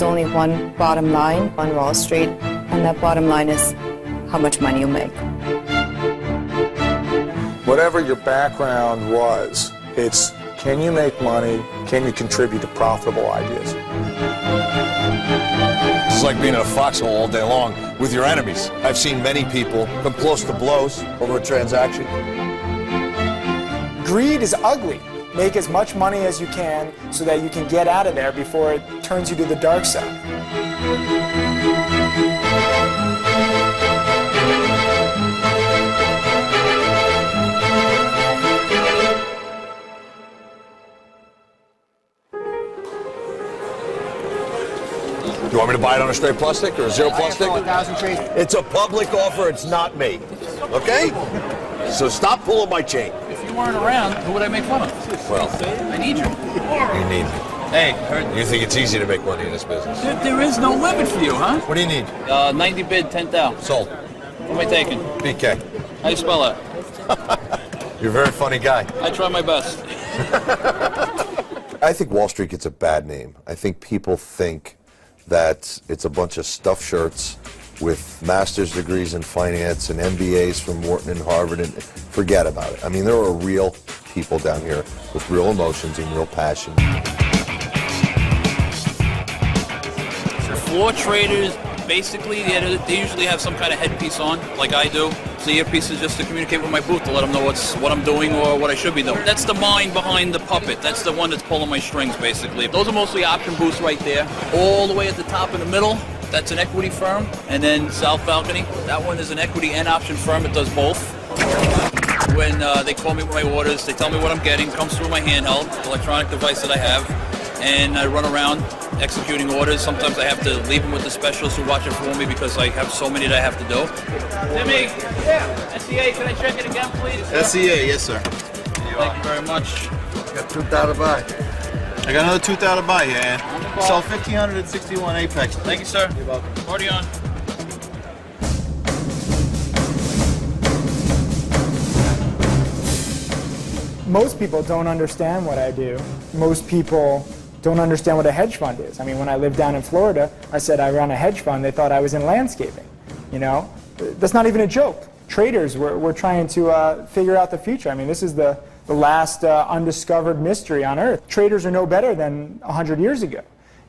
There's only one bottom line on Wall Street, and that bottom line is how much money you make. Whatever your background was, it's can you make money, can you contribute to profitable ideas? It's like being in a foxhole all day long with your enemies. I've seen many people come close to blows over a transaction. Greed is ugly. Make as much money as you can so that you can get out of there before it turns you to the dark side. You want me to buy it on a straight plastic or a zero plastic? 1,000 trees. It's a public offer, it's not me. Okay? So stop pulling my chain. If you weren't around, who would I make fun of? Well, I need you. you need me. Hey, You think it's easy to make money in this business? there is no limit for you, huh? What do you need? 90 bid, 10,000. Sold. What am I taking? BK. How you spell that? You're a very funny guy. I try my best. I think Wall Street gets a bad name. I think people think that it's a bunch of stuffed shirts with master's degrees in finance and MBAs from Wharton and Harvard, and forget about it. I mean, there are real people down here with real emotions and real passion. Floor traders, basically, they usually have some kind of headpiece on, like I do. So the earpiece is just to communicate with my booth to let them know what I'm doing or what I should be doing. That's the mind behind the puppet. That's the one that's pulling my strings, basically. Those are mostly option booths right there. All the way at the top in the middle, that's an equity firm. And then South Balcony, that one is an equity and option firm. It does both. When they call me with my orders, they tell me what I'm getting, comes through my handheld, electronic device that I have, and I run around executing orders. Sometimes I have to leave them with the specialists who watch it for me because I have so many that I have to do. Timmy, SEA, can I check it again, please? SEA, yes, sir. Thank you very much. Got 2,000 to buy. I got another 2,000 to buy, yeah. Sell 1,500 at 61 Apex. Thank you, sir. You're welcome. Party on. Most people don't understand what I do. Most people don't understand what a hedge fund is. I mean, when I lived down in Florida, I said I run a hedge fund. They thought I was in landscaping. You know, that's not even a joke. Traders, we're trying to figure out the future. I mean, this is the last undiscovered mystery on Earth. Traders are no better than 100 years ago.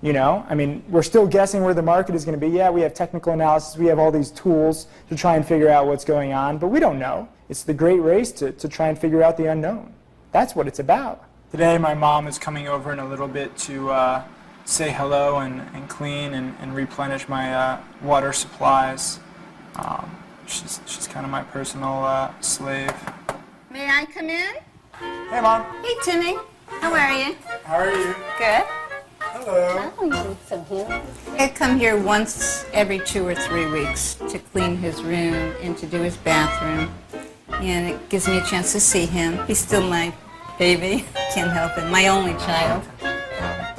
You know, I mean, we're still guessing where the market is going to be. Yeah, we have technical analysis. We have all these tools to try and figure out what's going on, but we don't know. It's the great race to try and figure out the unknown. That's what it's about. Today, my mom is coming over in a little bit to say hello and clean and replenish my water supplies. She's kind of my personal slave. May I come in? Hey, Mom. Hey, Timmy. How are you? How are you? Good. Hello. I come here once every 2 or 3 weeks to clean his room and to do his bathroom. And it gives me a chance to see him. He's still my baby. Can't help it. My only child.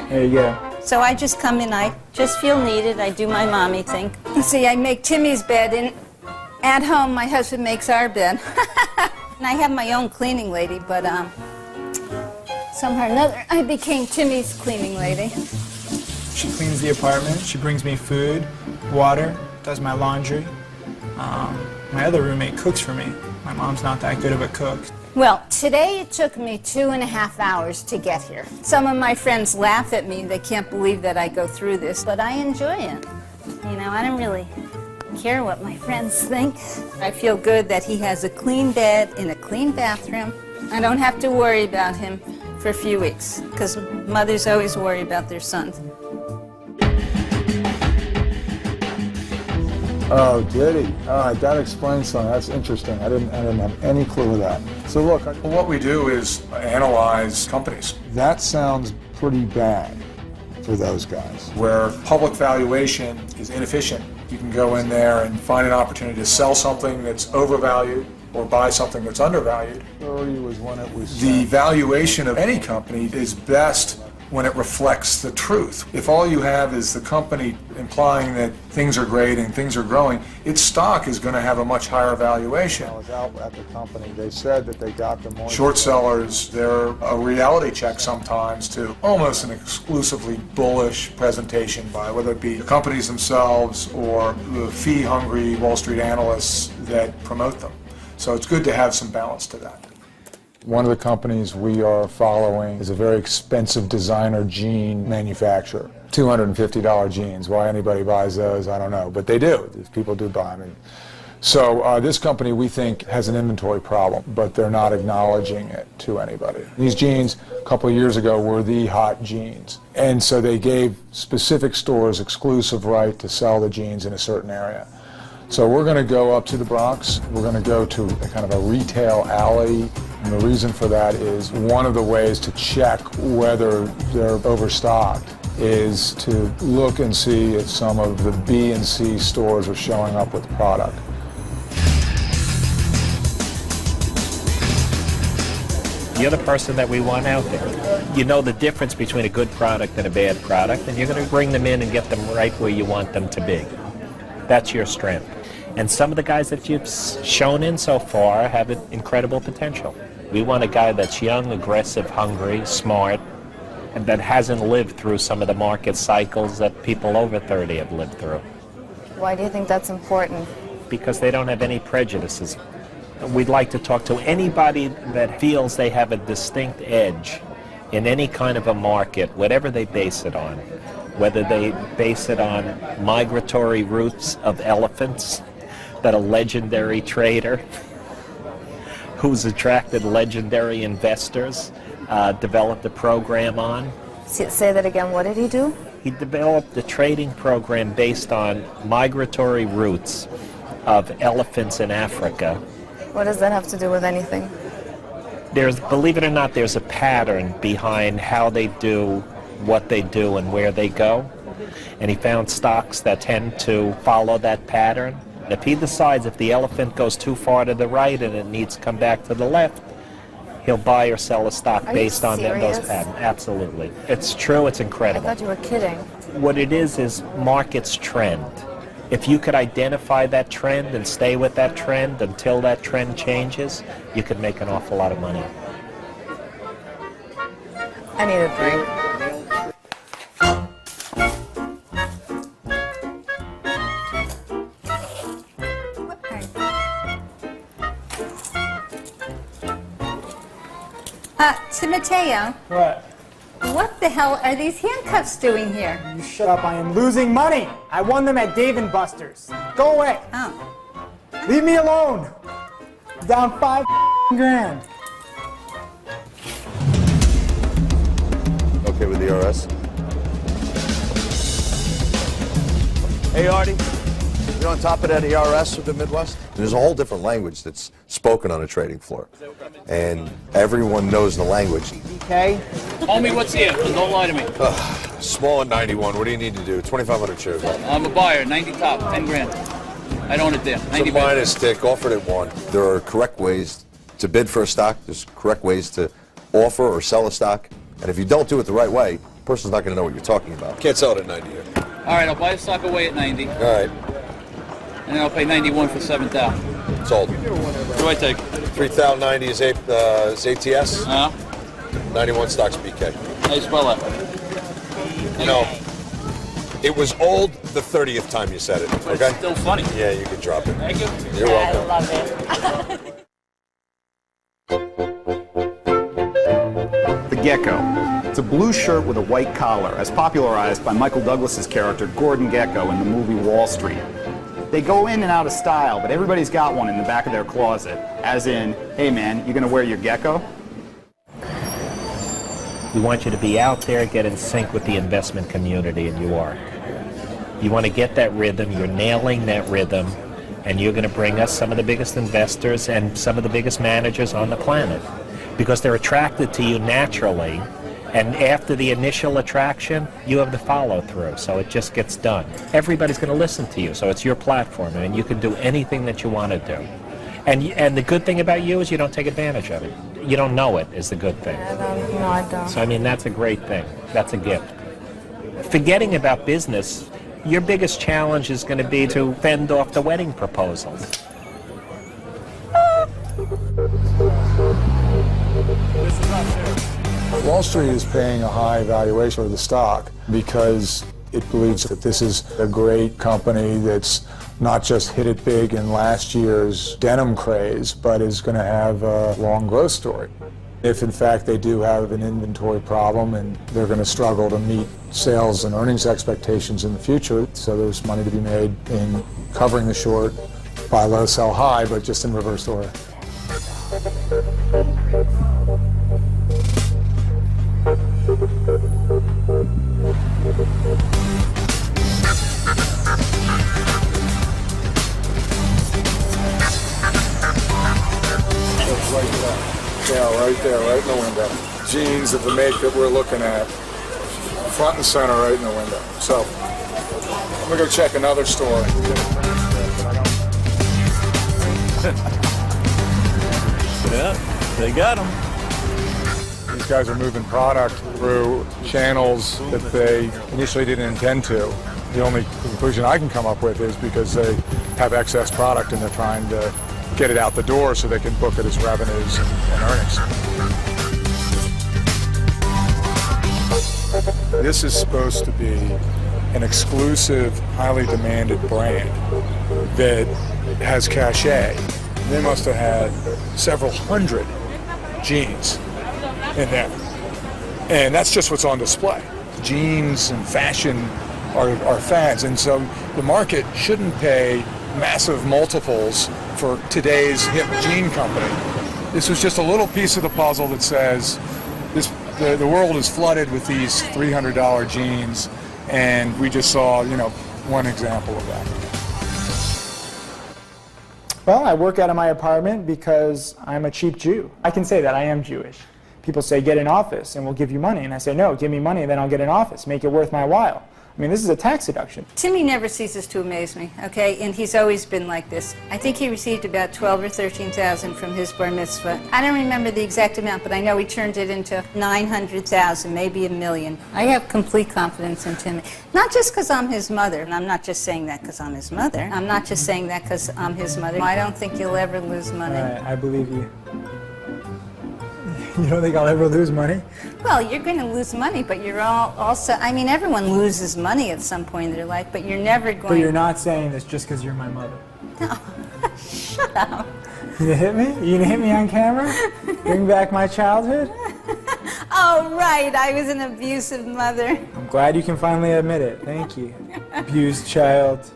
There you go. So I just come in. I just feel needed. I do my mommy thing. See, I make Timmy's bed, and at home my husband makes our bed. And I have my own cleaning lady, but somehow or another I became Timmy's cleaning lady. She cleans the apartment. She brings me food, water, does my laundry. My other roommate cooks for me. My mom's not that good of a cook. Well, today it took me 2.5 hours to get here. Some of my friends laugh at me. They can't believe that I go through this, but I enjoy it. You know, I don't really care what my friends think. I feel good that he has a clean bed in a clean bathroom. I don't have to worry about him for a few weeks, because mothers always worry about their sons. Oh, did he? All right, that explains something. That's interesting. I didn't have any clue of that. So look, what we do is analyze companies. That sounds pretty bad for those guys. Where public valuation is inefficient, you can go in there and find an opportunity to sell something that's overvalued or buy something that's undervalued. Was when it was the valuation of any company is best when it reflects the truth. If all you have is the company implying that things are great and things are growing, its stock is going to have a much higher valuation. I was out at the company. They said that they got the more Short sellers, they're a reality check sometimes to almost an exclusively bullish presentation by whether it be the companies themselves or the fee-hungry Wall Street analysts that promote them. So it's good to have some balance to that. One of the companies we are following is a very expensive designer jean manufacturer. $250 jeans. Why anybody buys those, I don't know, but they do. People do buy them. So this company, we think, has an inventory problem, but they're not acknowledging it to anybody. These jeans, a couple of years ago, were the hot jeans. And so they gave specific stores exclusive right to sell the jeans in a certain area. So we're going to go up to the Bronx. We're going to go to a kind of a retail alley. And the reason for that is one of the ways to check whether they're overstocked is to look and see if some of the B and C stores are showing up with product. You're the person that we want out there. You know the difference between a good product and a bad product, and you're going to bring them in and get them right where you want them to be. That's your strength. And some of the guys that you've shown in so far have incredible potential. We want a guy that's young, aggressive, hungry, smart, and that hasn't lived through some of the market cycles that people over 30 have lived through. Why do you think that's important? Because they don't have any prejudices. We'd like to talk to anybody that feels they have a distinct edge in any kind of a market, whatever they base it on. Whether they base it on migratory routes of elephants that a legendary trader who's attracted legendary investors developed a program on. Say that again. What did he do? He developed a trading program based on migratory routes of elephants in Africa. What does that have to do with anything? Believe it or not, there's a pattern behind how they do what they do and where they go. And he found stocks that tend to follow that pattern. If he decides if the elephant goes too far to the right and it needs to come back to the left, he'll buy or sell a stock based on those patterns. Absolutely. It's true, it's incredible. I thought you were kidding. What it is market's trend. If you could identify that trend and stay with that trend until that trend changes, you could make an awful lot of money. I need a drink. Timoteo, what the hell are these handcuffs doing here? You shut up, I am losing money. I won them at Dave & Buster's. Go away. Oh. Leave me alone. I'm down $5 grand. Okay with the RS? Hey, Artie. You're on top of that ERS of the Midwest? There's a whole different language that's spoken on a trading floor. And everyone knows the language. Okay. Homie, what's here? Don't lie to me. Small and 91. What do you need to do? 2,500 shares. I'm a buyer. 90 top. 10 grand. I own it there. 90 So mine is tick. Offered at 1. There are correct ways to bid for a stock. There's correct ways to offer or sell a stock. And if you don't do it the right way, the person's not going to know what you're talking about. Can't sell it at 90 here. All right, I'll buy the stock away at 90. All right. And then I'll pay 91 for 7,000. Sold. What do I take? 3,090 is ATS. 91 stocks BK. How do you spell that? You know, it was old the 30th time you said it, okay? It's still funny. Yeah, you can drop it. Thank you. You're welcome. I love it. The Gecko. It's a blue shirt with a white collar, as popularized by Michael Douglas's character Gordon Gekko in the movie Wall Street. They go in and out of style, but everybody's got one in the back of their closet, as in, hey man, you gonna wear your gecko? We want you to be out there, get in sync with the investment community, and you are. You want to get that rhythm, you're nailing that rhythm, and you're going to bring us some of the biggest investors and some of the biggest managers on the planet. Because they're attracted to you naturally, and after the initial attraction, you have the follow-through, so it just gets done. Everybody's going to listen to you, so it's your platform, and you can do anything that you want to do. And the good thing about you is you don't take advantage of it. You don't know it is the good thing. No, I don't. So, I mean, that's a great thing. That's a gift. Forgetting about business, your biggest challenge is going to be to fend off the wedding proposal. Wall Street is paying a high valuation for the stock because it believes that this is a great company that's not just hit it big in last year's denim craze, but is going to have a long growth story. If in fact they do have an inventory problem and they're going to struggle to meet sales and earnings expectations in the future, so there's money to be made in covering the short, buy low, sell high, but just in reverse order. Right there, right in the window. Jeans of the make that we're looking at, front and center, right in the window. So, I'm gonna go check another store. Yeah, they got them. These guys are moving product through channels that they initially didn't intend to. The only conclusion I can come up with is because they have excess product and they're trying to get it out the door so they can book it as revenues and earnings. This is supposed to be an exclusive, highly demanded brand that has cachet. They must have had several hundred jeans in there. And that's just what's on display. Jeans and fashion are fads, and so the market shouldn't pay massive multiples for today's hip jean company. This was just a little piece of the puzzle that says the world is flooded with these $300 jeans, and we just saw, one example of that. Well, I work out of my apartment because I'm a cheap Jew. I can say that I am Jewish. People say, get an office and we'll give you money. And I say, no, give me money and then I'll get an office. Make it worth my while. I mean, this is a tax deduction. Timmy never ceases to amaze me, okay? And he's always been like this. I think he received about 12 or 13,000 from his bar mitzvah. I don't remember the exact amount, but I know he turned it into 900,000, maybe $1 million. I have complete confidence in Timmy. Not just because I'm his mother, and I'm not just saying that because I'm his mother. I'm not just saying that because I'm his mother. I don't think you'll ever lose money. All right, I believe you. You don't think I'll ever lose money? Well, you're going to lose money, but you're also, I mean, everyone loses money at some point in their life, but you're never going... But you're not saying this just because you're my mother. No. Shut up. You gonna hit me? You gonna hit me on camera? Bring back my childhood? Oh, right. I was an abusive mother. I'm glad you can finally admit it. Thank you. Abused child.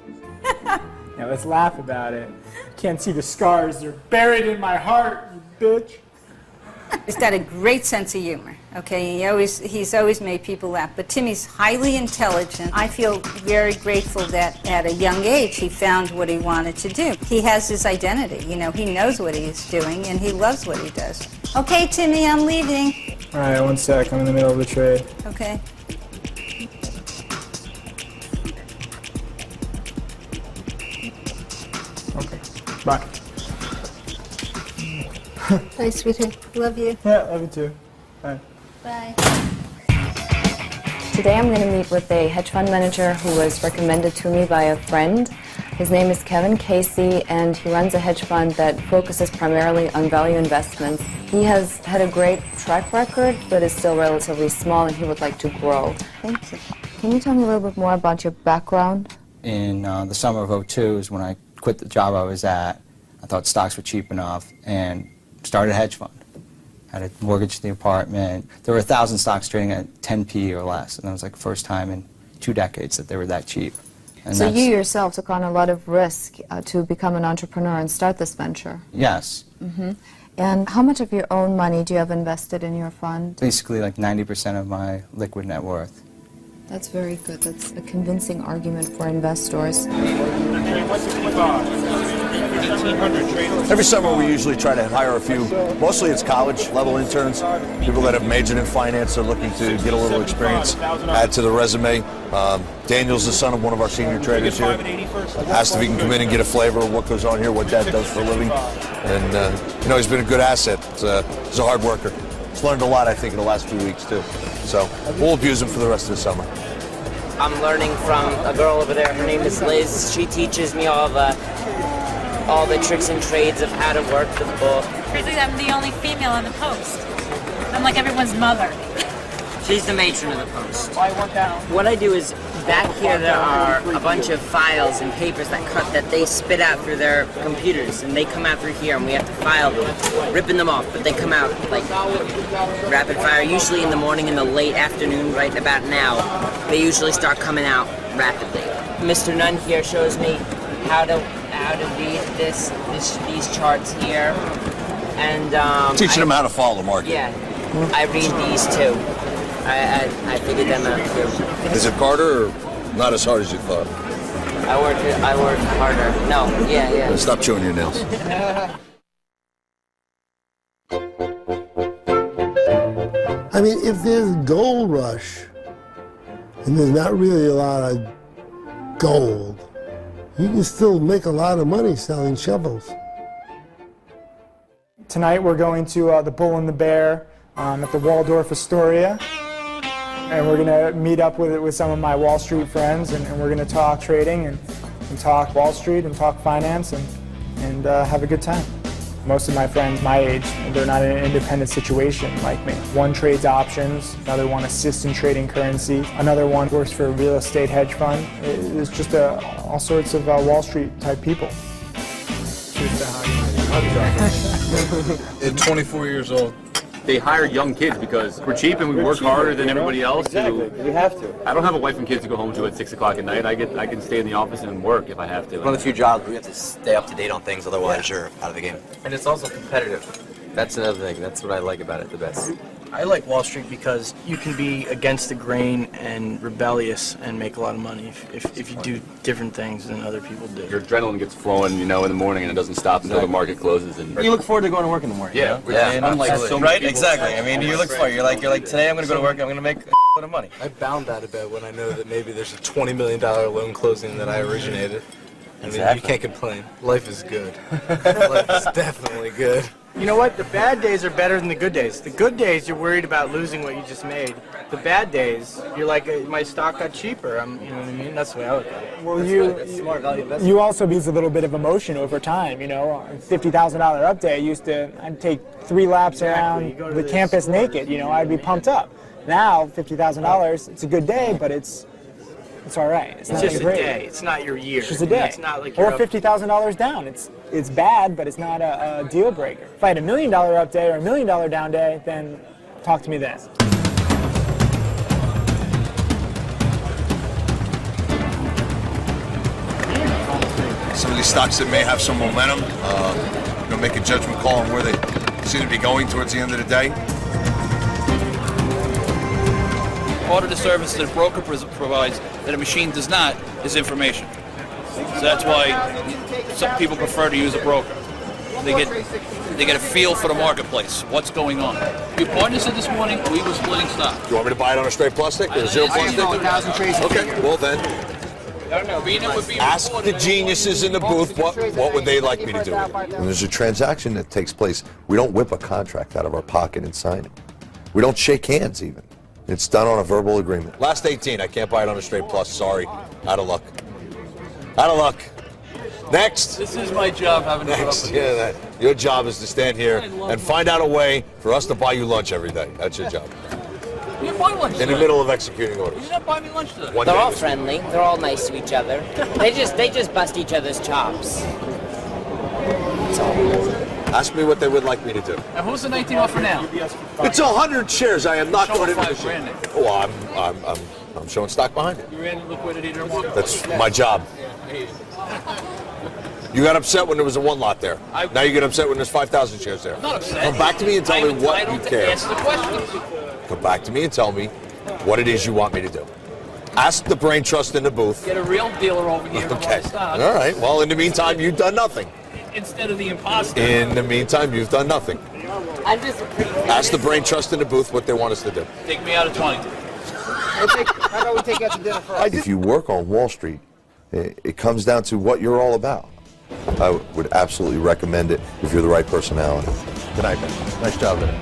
Now let's laugh about it. You can't see the scars. They're buried in my heart, you bitch. He's got a great sense of humor, okay? He's always made people laugh. But Timmy's highly intelligent. I feel very grateful that at a young age he found what he wanted to do. He has his identity, he knows what he's doing and he loves what he does. Okay, Timmy, I'm leaving. All right, one sec. I'm in the middle of the trade. Okay. Okay, bye. Bye, sweetheart. Love you. Yeah, love you too. Bye. Bye. Today I'm going to meet with a hedge fund manager who was recommended to me by a friend. His name is Kevin Casey, and he runs a hedge fund that focuses primarily on value investments. He has had a great track record, but is still relatively small, and he would like to grow. Thank you. Can you tell me a little bit more about your background? In the summer of '02 is when I quit the job I was at. I thought stocks were cheap enough, and started a hedge fund. Had a mortgage the apartment. There were 1,000 stocks trading at 10p or less, and that was like the first time in 2 decades that they were that cheap. And so you yourself took on a lot of risk to become an entrepreneur and start this venture? Yes. Mm-hmm. And how much of your own money do you have invested in your fund? Basically like 90% of my liquid net worth. That's very good. That's a convincing argument for investors. Every summer we usually try to hire a few, mostly it's college-level interns, people that have majored in finance are looking to get a little experience, add to the resume. Daniel's the son of one of our senior traders here. Asked if he can come in and get a flavor of what goes on here, what Dad does for a living. And, you know, he's been a good asset. He's a hard worker. He's learned a lot, I think, in the last few weeks, too. So we'll abuse him for the rest of the summer. I'm learning from a girl over there. Her name is Liz. She teaches me all the tricks and trades of how to work the book. Basically, I'm the only female on the post. I'm like everyone's mother. She's the matron of the post. I work out. What I do is, back here there are a bunch of files and papers that they spit out through their computers, and they come out through here, and we have to file them, ripping them off, but they come out like rapid fire, usually in the morning, in the late afternoon, right about now. They usually start coming out rapidly. Mr. Nunn here shows me how to read these charts here, and Teaching them how to follow the market. Yeah, I read these too. I figured them out too. Is it harder or not as hard as you thought? I work harder. No, yeah. Stop chewing your nails. I mean, if there's gold rush, and there's not really a lot of gold, you can still make a lot of money selling shovels. Tonight we're going to the Bull and the Bear at the Waldorf Astoria. And we're going to meet up with some of my Wall Street friends, and we're going to talk trading and talk Wall Street and talk finance and have a good time. Most of my friends my age, they're not in an independent situation like me. One trades options, another one assists in trading currency, another one works for a real estate hedge fund. It's just all sorts of Wall Street type people. At 24 years old, they hire young kids because we're cheap and we work harder than everybody else. Exactly. We have to. I don't have a wife and kids to go home to at 6 o'clock at night. I can stay in the office and work if I have to. One of the few jobs where you have to stay up to date on things, otherwise you're out of the game. And it's also competitive. That's another thing. That's what I like about it the best. I like Wall Street because you can be against the grain and rebellious and make a lot of money if you do different things than other people do. Your adrenaline gets flowing, you know, in the morning and it doesn't stop until the market closes. And you look forward to going to work in the morning. Yeah, Unlike so right? Exactly. I mean, you look forward. You're like today I'm going to go to work. I'm going to make a lot of money. I bound out of bed when I know that maybe there's a $20 million loan closing that I originated. I mean, you can't complain. Life is good. Life is definitely good. You know what? The bad days are better than the good days. The good days, you're worried about losing what you just made. The bad days, you're like, my stock got cheaper. You know what I mean? That's the way I look at it. Well, you also lose a little bit of emotion over time. You know, $50,000 update. I'd take 3 laps around the campus naked. You know, I'd be pumped up. Now, $50,000, it's a good day, but it's all right. It's just a day. It's not your year. It's just a day. It's not like or $50,000 down. It's bad, but it's not a deal breaker. If I had $1 million up day or $1 million down day, then talk to me then. Some of these stocks that may have some momentum, make a judgment call on where they seem to be going towards the end of the day. Part of the service that a broker provides that a machine does not is information. So that's why some people prefer to use a broker. They get a feel for the marketplace, what's going on. Your partner said this morning we were splitting stock. You want me to buy it on a straight plus stick or a 0 plus stick? 1,000 trades. Okay, well then. Ask the geniuses in the booth what would they like me to do with it. When there's a transaction that takes place, we don't whip a contract out of our pocket and sign it. We don't shake hands even. It's done on a verbal agreement. Last 18, I can't buy it on a straight plus, sorry. Out of luck. Out of luck. Next. This is my job, having to put up with Yeah, your job is to stand here and find out a way for us to buy you lunch every day. That's your job. You didn't buy lunch In the middle of executing orders. You didn't buy me lunch today. They're all friendly. They're all nice to each other. They just bust each other's chops. That's all. Ask me what they would like me to do. And who's the 19 offer now? It's 100 shares. I am not going to $5 grand. Oh, I'm showing stock behind it. You ran liquidity to the market. That's my job. You got upset when there was a 1 lot there. Now you get upset when there's 5,000 shares there. I'm not upset. Come back to me and tell me what you care. Answer the questions. Come back to me and tell me what it is you want me to do. Ask the brain trust in the booth. Get a real dealer over here. Okay. All right. Well, in the meantime, you've done nothing. instead of the imposter. In the meantime, you've done nothing. I'm just a pretty Ask the brain trust in the booth what they want us to do. Take me out of 20. How about we take you out to dinner first? If you work on Wall Street, it comes down to what you're all about. I would absolutely recommend it if you're the right personality. Good night, man. Nice job today.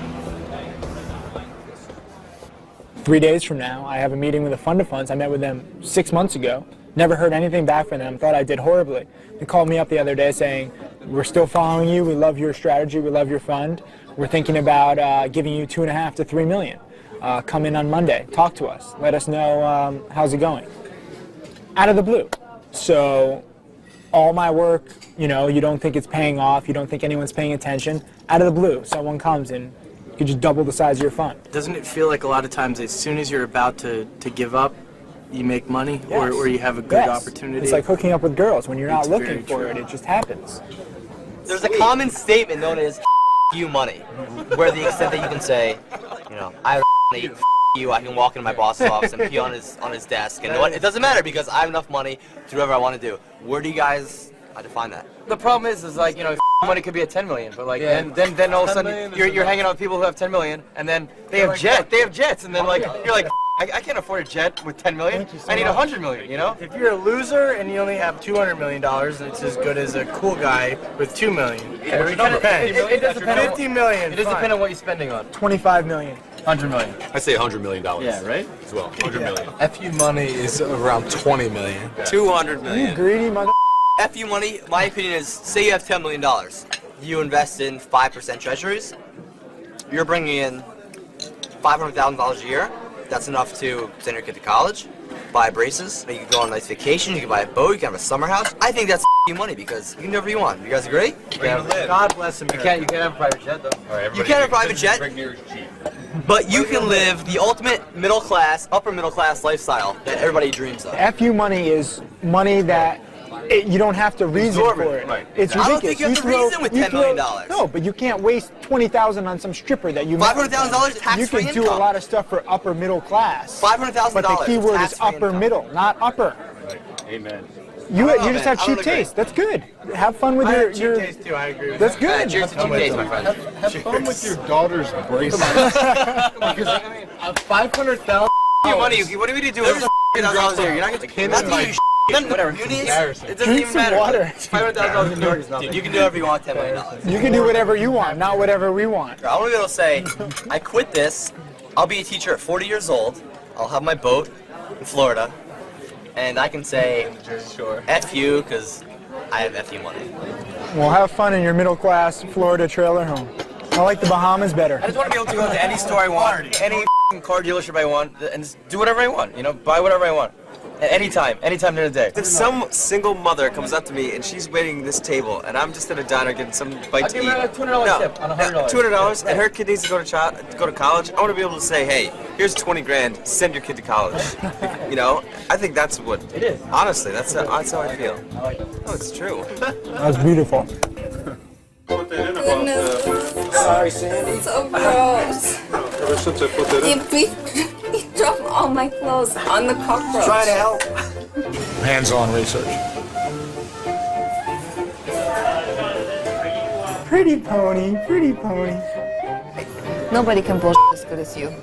3 days from now, I have a meeting with a fund of funds. I met with them 6 months ago. Never heard anything back from them. Thought I did horribly. They called me up the other day saying, we're still following you. We love your strategy. We love your fund. We're thinking about giving you $2.5 to $3 million. Come in on Monday. Talk to us. Let us know how's it going. Out of the blue. So all my work, you know, you don't think it's paying off. You don't think anyone's paying attention. Out of the blue, someone comes and you could just double the size of your fund. Doesn't it feel like a lot of times as soon as you're about to give up, you make money, Yes. or you have a good Yes. opportunity? It's like hooking up with girls. When you're not It's looking very for true. it, it just happens. There's a common statement known as you money, where the extent that you can say, you know, I eat you, I can walk into my boss's office and pee on his desk, and you know what? It doesn't matter because I have enough money to do whatever I want to do. Where do you guys define that? The problem is like, you know, money could be at 10 million, but like, then all of a sudden you're hanging out with people who have 10 million, and then they have jets, and then like, you're like, I can't afford a jet with 10 million. I need 100 million, you know? If you're a loser and you only have $200 million, it's as good as a cool guy with $2 million. Every number. It does depend on $50 million. It does depend on what you're spending on. $25 million. 100 million. I say $100 million. Yeah, right? As well, 100 million. FU money is around 20 million. 200 You million. greedy mother. FU money, my opinion is, say you have $10 million. You invest in 5% treasuries. You're bringing in $500,000 a year. That's enough to send your kid to college, buy braces, you can go on a nice vacation, you can buy a boat, you can have a summer house. I think that's money because you can do whatever you want. You guys agree? God bless America. You can't have a private jet though. You can't have a private jet, but you can live the ultimate middle class, upper middle class lifestyle that everybody dreams of. FU money is money that you don't have to reason for it. Right. It's I ridiculous. don't think you have to reason with $10 million. No, but you can't waste $20,000 on some stripper that you met with. $500,000 tax-free You can do a income. lot of stuff for upper middle class. $500,000 But the key word is tax-free upper income. middle, not upper. Amen. You I don't know, just man. have I don't cheap agree. taste. That's good. Have fun with I your have cheap taste too, I agree with That's that. good. Cheers to cheap days, my friend. Have fun with your daughter's braces. Because I mean, 500,000. Your money, what do we do? There's $500,000 here. You're not going to not do whatever. It doesn't Drink even some matter. water. $500,000 in New York is nothing. Dude, you can do whatever you want. $10 million. You can do whatever you want, not whatever we want. I want to be able to say, I quit this. I'll be a teacher at 40 years old. I'll have my boat in Florida, and I can say, F you, because I have FU money. Well, have fun in your middle class Florida trailer home. I like the Bahamas better. I just want to be able to go to any store I want, any car dealership I want, and just do whatever I want. You know, buy whatever I want. At any time during the day. If some single mother comes up to me and she's waiting this table, and I'm just at a diner getting some bite to eat. I'll give her a $200 tip on $100. $200, and her kid needs to go to college. I want to be able to say, hey, here's 20 grand. Send your kid to college. You know, I think that's what it is. Honestly, that's how I feel. Oh, it's true. That's beautiful. Goodness. Sorry, Sandy. So gross. Ever since I put that in. He dropped all my clothes on the cockroach. Trying to help. Hands-on research. Pretty pony, pretty pony. Nobody can bullshit as good as you.